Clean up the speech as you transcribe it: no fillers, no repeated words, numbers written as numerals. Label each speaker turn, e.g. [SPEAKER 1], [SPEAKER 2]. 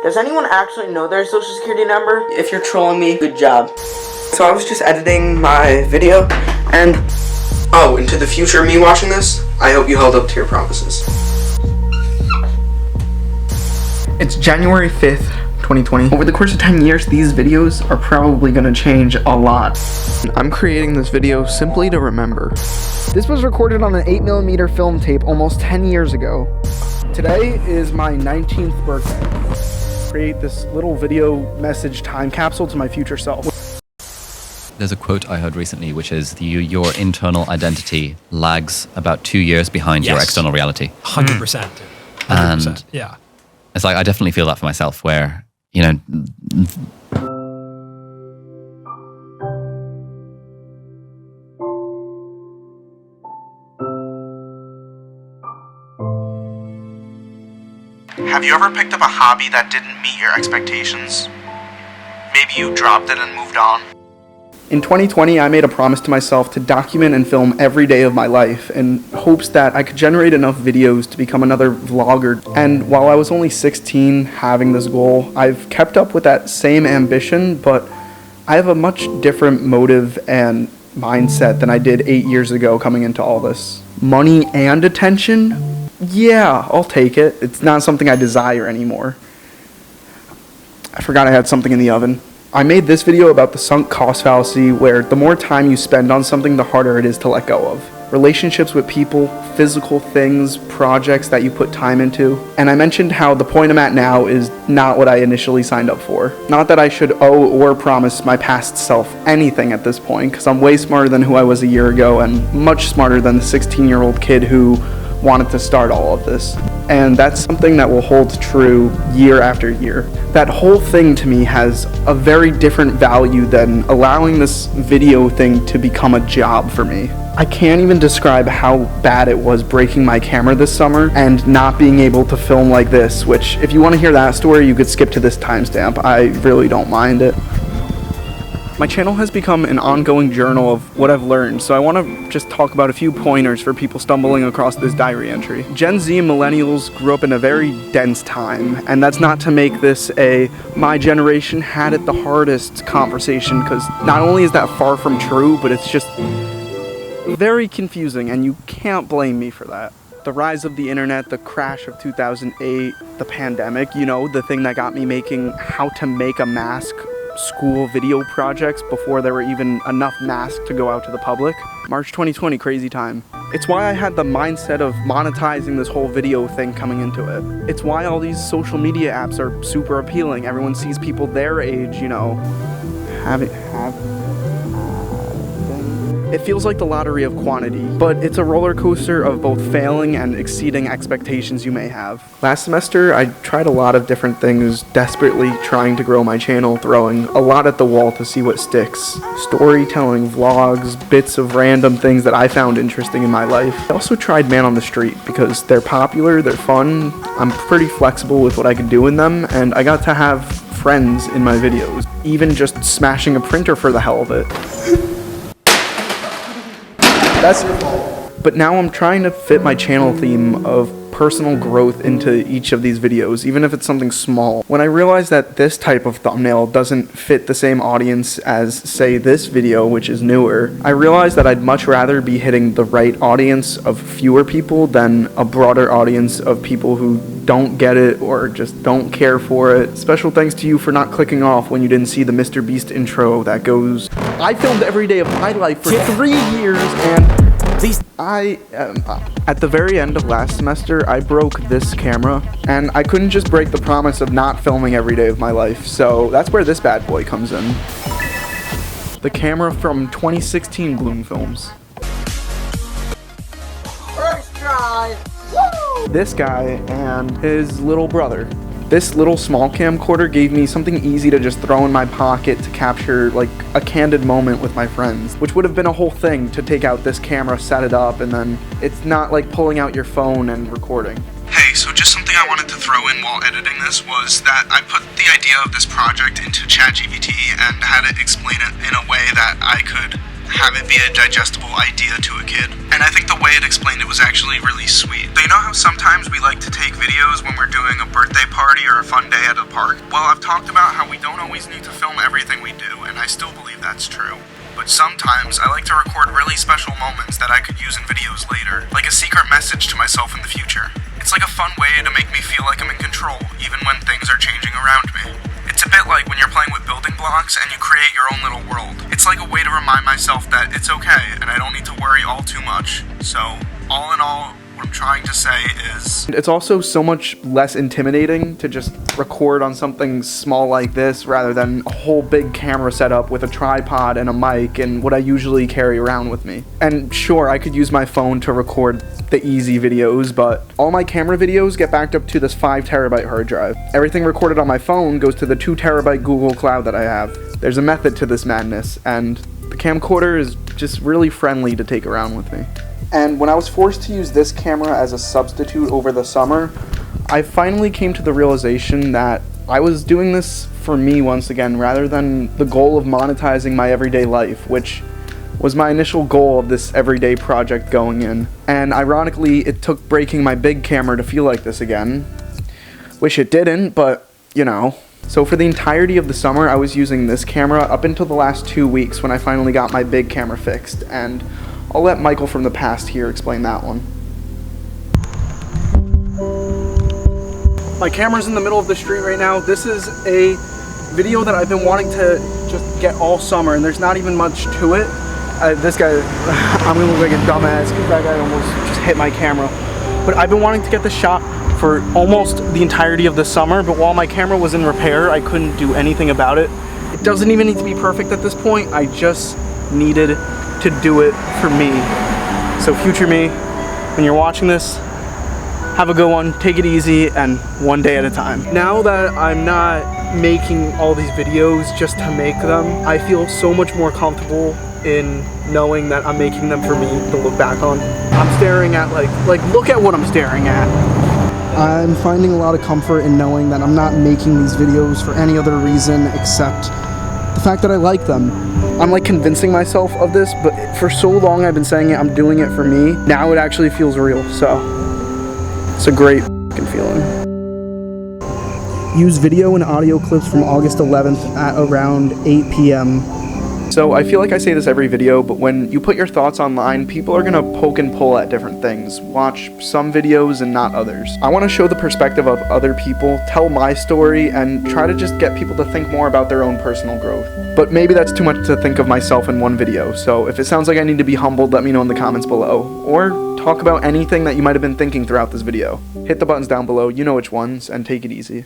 [SPEAKER 1] Does anyone actually know their social security number? If you're trolling me, good job. So I was just editing my video, and oh, into the future of me watching this, I hope you held up to your promises. It's January 5th, 2020. Over the course of 10 years, these videos are probably gonna change a lot. I'm creating this video simply to remember.
[SPEAKER 2] This was recorded on an 8mm film tape almost 10 years ago. Today is my 19th birthday. Create this little video message time capsule to my future self.
[SPEAKER 3] There's a quote I heard recently, which is your internal identity lags about 2 years behind your external reality.
[SPEAKER 4] 100%. 100%. And yeah.
[SPEAKER 3] It's like, I definitely feel that for myself where, you know,
[SPEAKER 1] Have you ever picked up a hobby that didn't meet your expectations? Maybe you dropped it and moved on.
[SPEAKER 2] In 2020, I made a promise to myself to document and film every day of my life in hopes that I could generate enough videos to become another vlogger. And while I was only 16 having this goal, I've kept up with that same ambition, but I have a much different motive and mindset than I did 8 years ago coming into all this. Money and attention? Yeah, I'll take it. It's not something I desire anymore. I forgot I had something in the oven. I made this video about the sunk cost fallacy, where the more time you spend on something, the harder it is to let go of. Relationships with people, physical things, projects that you put time into. And I mentioned how the point I'm at now is not what I initially signed up for. Not that I should owe or promise my past self anything at this point, because I'm way smarter than who I was a year ago, and much smarter than the 16-year-old kid who wanted to start all of this. And that's something that will hold true year after year. That whole thing to me has a very different value than allowing this video thing to become a job for me. I can't even describe how bad it was breaking my camera this summer and not being able to film like this, which if you want to hear that story, you could skip to this timestamp. I really don't mind it. My channel has become an ongoing journal of what I've learned, so I want to just talk about a few pointers for people stumbling across this diary entry. Gen Z and millennials grew up in a very dense time, and that's not to make this a my generation had it the hardest conversation, because not only is that far from true, but it's just very confusing, and you can't blame me for that. The rise of the internet, the crash of 2008, the pandemic, you know, the thing that got me making how to make a mask school video projects before there were even enough masks to go out to the public. March 2020, crazy time. It's why I had the mindset of monetizing this whole video thing coming into it. It's why all these social media apps are super appealing. Everyone sees people their age, you know, It feels like the lottery of quantity, but it's a roller coaster of both failing and exceeding expectations you may have. Last semester, I tried a lot of different things, desperately trying to grow my channel, throwing a lot at the wall to see what sticks. Storytelling, vlogs, bits of random things that I found interesting in my life. I also tried Man on the Street because they're popular, they're fun, I'm pretty flexible with what I can do in them, and I got to have friends in my videos. Even just smashing a printer for the hell of it. That's your fault. But now I'm trying to fit my channel theme of personal growth into each of these videos, even if it's something small. When I realized that this type of thumbnail doesn't fit the same audience as, say, this video, which is newer, I realized that I'd much rather be hitting the right audience of fewer people than a broader audience of people who don't get it or just don't care for it. Special thanks to you for not clicking off when you didn't see the Mr. Beast intro that goes, I filmed every day of my life for 3 years, and at the very end of last semester, I broke this camera, and I couldn't just break the promise of not filming every day of my life, so that's where this bad boy comes in. The camera from 2016 Bloomfilms.
[SPEAKER 1] First try! Woo!
[SPEAKER 2] This guy and his little brother. This little small camcorder gave me something easy to just throw in my pocket to capture like a candid moment with my friends, which would have been a whole thing to take out this camera, set it up, and then it's not like pulling out your phone and recording.
[SPEAKER 1] Hey, so just something I wanted to throw in while editing this was that I put the idea of this project into ChatGPT and had it explain it in a way that I could have it be a digestible idea to a kid.
[SPEAKER 2] And I think the way it explained it was actually really sweet. So you know how sometimes we like to take videos when we're doing a birthday party or a fun day at a park? Well, I've talked about how we don't always need to film everything we do, and I still believe that's true. But sometimes I like to record really special moments that I could use in videos later, like a secret message to myself in the future. It's like a fun way to make me feel like I'm in control, even when things are changing around me. It's a bit like when you're playing with building blocks and you create your own little world. It's like a way to remind myself that it's okay and I don't need to worry all too much. So, all in all, what I'm trying to say is... It's also so much less intimidating to just record on something small like this rather than a whole big camera setup with a tripod and a mic and what I usually carry around with me. And sure, I could use my phone to record the easy videos, but all my camera videos get backed up to this 5TB hard drive. Everything recorded on my phone goes to the 2TB Google Cloud that I have. There's a method to this madness, and the camcorder is just really friendly to take around with me. And when I was forced to use this camera as a substitute over the summer, I finally came to the realization that I was doing this for me once again, rather than the goal of monetizing my everyday life, which was my initial goal of this everyday project going in. And ironically, it took breaking my big camera to feel like this again. Wish it didn't, but, you know. So for the entirety of the summer, I was using this camera up until the last 2 weeks when I finally got my big camera fixed, and I'll let Michael from the past here explain that one. My camera's in the middle of the street right now. This is a video that I've been wanting to just get all summer, and there's not even much to it. This guy, I'm gonna look like a dumbass because that guy almost just hit my camera. But I've been wanting to get the shot for almost the entirety of the summer, but while my camera was in repair, I couldn't do anything about it. It doesn't even need to be perfect at this point. I just needed to do it for me. So future me, when you're watching this, have a good one, take it easy, and one day at a time. Now that I'm not making all these videos just to make them, I feel so much more comfortable in knowing that I'm making them for me to look back on. I'm staring at like look at what I'm staring at. I'm finding a lot of comfort in knowing that I'm not making these videos for any other reason except the fact that I like them. I'm like convincing myself of this, but for so long I've been saying it, I'm doing it for me. Now it actually feels real, so it's a great fucking feeling. Use video and audio clips from August 11th at around 8 p.m. So I feel like I say this every video, but when you put your thoughts online, people are gonna poke and pull at different things. Watch some videos and not others. I wanna show the perspective of other people, tell my story, and try to just get people to think more about their own personal growth. But maybe that's too much to think of myself in one video, so if it sounds like I need to be humbled, let me know in the comments below. Or talk about anything that you might have been thinking throughout this video. Hit the buttons down below, you know which ones, and take it easy.